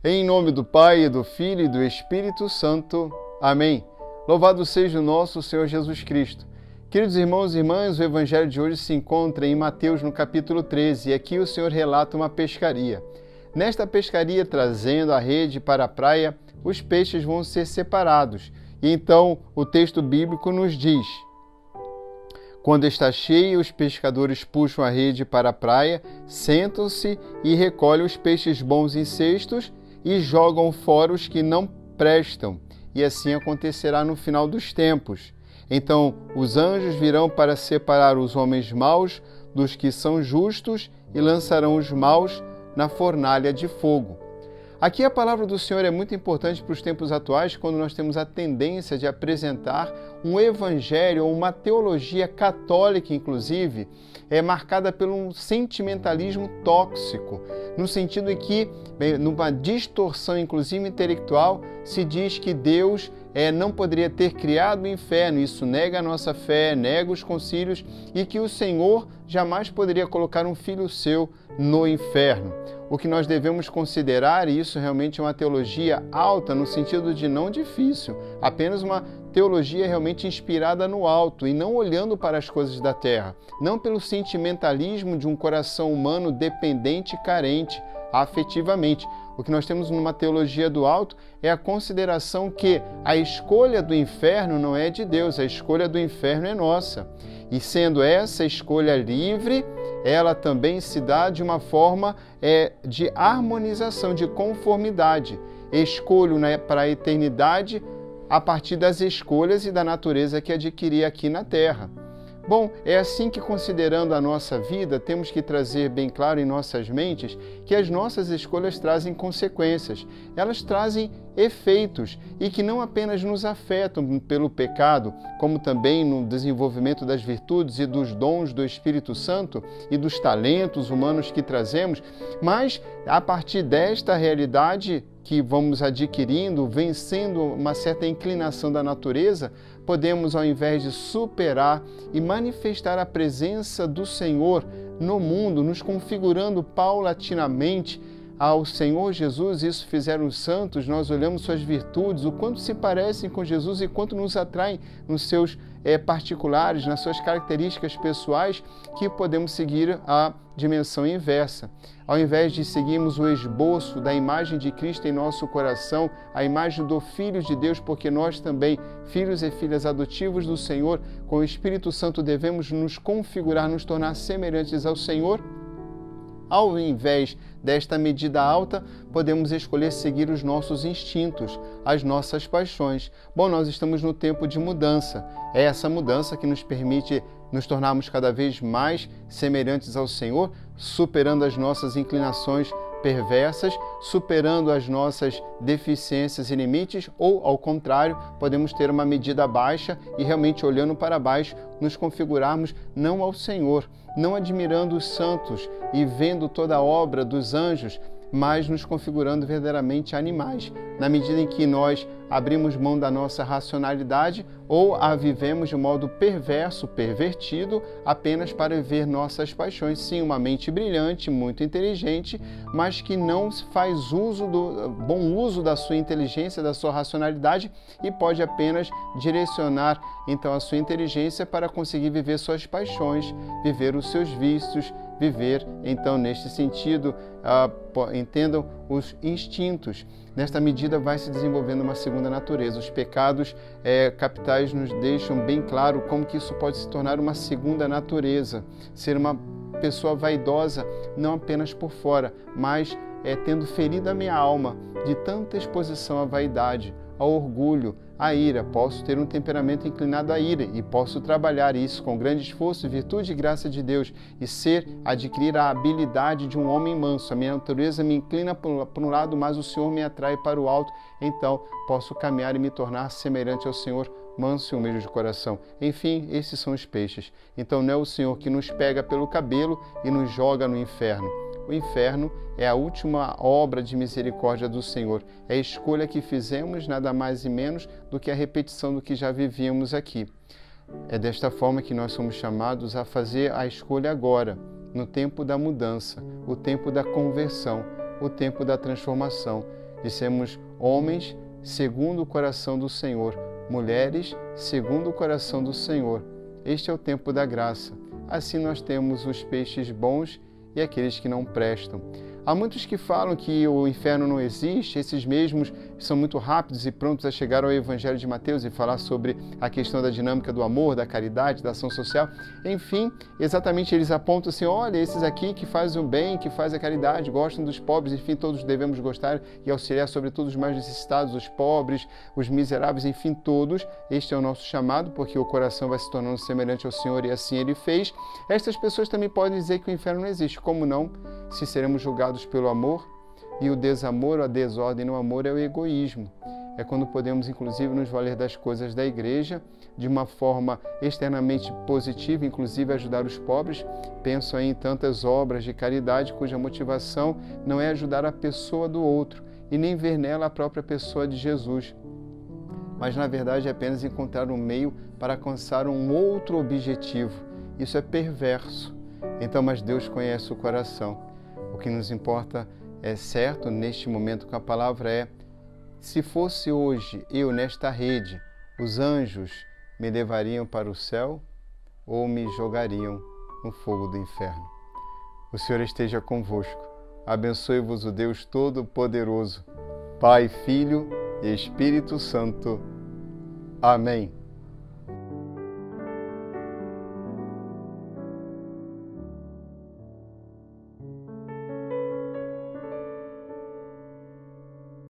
Em nome do Pai, e do Filho e do Espírito Santo. Amém. Louvado seja o nosso Senhor Jesus Cristo. Queridos irmãos e irmãs, o Evangelho de hoje se encontra em Mateus, no capítulo 13, e aqui o Senhor relata uma pescaria. Nesta pescaria, trazendo a rede para a praia, os peixes vão ser separados. E então o texto bíblico nos diz: quando está cheia, os pescadores puxam a rede para a praia, sentam-se e recolhem os peixes bons em cestos e jogam fora os que não prestam. E assim acontecerá no final dos tempos. Então os anjos virão para separar os homens maus dos que são justos e lançarão os maus na fornalha de fogo. Aqui a palavra do Senhor é muito importante para os tempos atuais, quando nós temos a tendência de apresentar um evangelho ou uma teologia católica, inclusive, marcada por um sentimentalismo tóxico, no sentido em que, numa distorção, inclusive intelectual, se diz que Deus não poderia ter criado o inferno. Isso nega a nossa fé, nega os concílios, e que o Senhor jamais poderia colocar um filho seu no inferno. O que nós devemos considerar, e isso realmente é uma teologia alta, no sentido de não difícil, apenas uma teologia realmente inspirada no alto e não olhando para as coisas da terra, não pelo sentimentalismo de um coração humano dependente e carente afetivamente. O que nós temos numa teologia do alto é a consideração que a escolha do inferno não é de Deus, a escolha do inferno é nossa. E sendo essa escolha livre, ela também se dá de uma forma de harmonização, de conformidade. Escolho para a eternidade a partir das escolhas e da natureza que adquiri aqui na terra. Bom, é assim que, considerando a nossa vida, temos que trazer bem claro em nossas mentes que as nossas escolhas trazem consequências, elas trazem efeitos e que não apenas nos afetam pelo pecado, como também no desenvolvimento das virtudes e dos dons do Espírito Santo e dos talentos humanos que trazemos, mas a partir desta realidade que vamos adquirindo, vencendo uma certa inclinação da natureza, podemos, ao invés de superar e manifestar a presença do Senhor no mundo, nos configurando paulatinamente ao Senhor Jesus. Isso fizeram os santos. Nós olhamos suas virtudes, o quanto se parecem com Jesus e quanto nos atraem nos seus particulares, nas suas características pessoais, que podemos seguir a dimensão inversa. Ao invés de seguirmos o esboço da imagem de Cristo em nosso coração, a imagem do Filho de Deus, porque nós também, filhos e filhas adotivos do Senhor, com o Espírito Santo devemos nos configurar, nos tornar semelhantes ao Senhor. Ao invés desta medida alta, podemos escolher seguir os nossos instintos, as nossas paixões. Bom, nós estamos no tempo de mudança. É essa mudança que nos permite nos tornarmos cada vez mais semelhantes ao Senhor, superando as nossas inclinações perversas, superando as nossas deficiências e limites, ou, ao contrário, podemos ter uma medida baixa e realmente, olhando para baixo, nos configurarmos não ao Senhor, não admirando os santos e vendo toda a obra dos anjos, mas nos configurando verdadeiramente animais, na medida em que nós abrimos mão da nossa racionalidade ou a vivemos de modo perverso, pervertido, apenas para viver nossas paixões. Sim, uma mente brilhante, muito inteligente, mas que não faz bom uso da sua inteligência, da sua racionalidade, e pode apenas direcionar então a sua inteligência para conseguir viver suas paixões, viver os seus vícios, viver, então, neste sentido, entendam os instintos. Nesta medida vai se desenvolvendo uma segunda natureza. Os pecados capitais nos deixam bem claro como que isso pode se tornar uma segunda natureza. Ser uma pessoa vaidosa, não apenas por fora, mas tendo ferido a minha alma de tanta exposição à vaidade, ao orgulho, à ira. Posso ter um temperamento inclinado à ira e posso trabalhar isso com grande esforço, virtude e graça de Deus e adquirir a habilidade de um homem manso. A minha natureza me inclina para um lado, mas o Senhor me atrai para o alto. Então posso caminhar e me tornar semelhante ao Senhor, manso e humilde de coração. Enfim, esses são os peixes. Então não é o Senhor que nos pega pelo cabelo e nos joga no inferno. O inferno é a última obra de misericórdia do Senhor. É a escolha que fizemos, nada mais e menos do que a repetição do que já vivíamos aqui. É desta forma que nós somos chamados a fazer a escolha agora, no tempo da mudança, o tempo da conversão, o tempo da transformação. de sermos homens segundo o coração do Senhor, mulheres segundo o coração do Senhor. Este é o tempo da graça. Assim nós temos os peixes bons e aqueles que não prestam. Há muitos que falam que o inferno não existe, esses mesmos são muito rápidos e prontos a chegar ao Evangelho de Mateus e falar sobre a questão da dinâmica do amor, da caridade, da ação social. Enfim, exatamente eles apontam assim, olha, esses aqui que fazem o bem, que fazem a caridade, gostam dos pobres, enfim, todos devemos gostar e auxiliar sobretudo os mais necessitados, os pobres, os miseráveis, enfim, todos. Este é o nosso chamado, porque o coração vai se tornando semelhante ao Senhor e assim Ele fez. Estas pessoas também podem dizer que o inferno não existe, como não, se seremos julgados pelo amor, e o desamor, a desordem no amor é o egoísmo. É quando podemos, inclusive, nos valer das coisas da igreja de uma forma externamente positiva, inclusive ajudar os pobres. Penso aí em tantas obras de caridade cuja motivação não é ajudar a pessoa do outro e nem ver nela a própria pessoa de Jesus, mas na verdade é apenas encontrar um meio para alcançar um outro objetivo. Isso é perverso. Então, mas Deus conhece o coração. O que nos importa é certo neste momento com a palavra é: se fosse hoje eu nesta rede, os anjos me levariam para o céu ou me jogariam no fogo do inferno? O Senhor esteja convosco. Abençoe-vos o Deus Todo-Poderoso, Pai, Filho e Espírito Santo. Amém.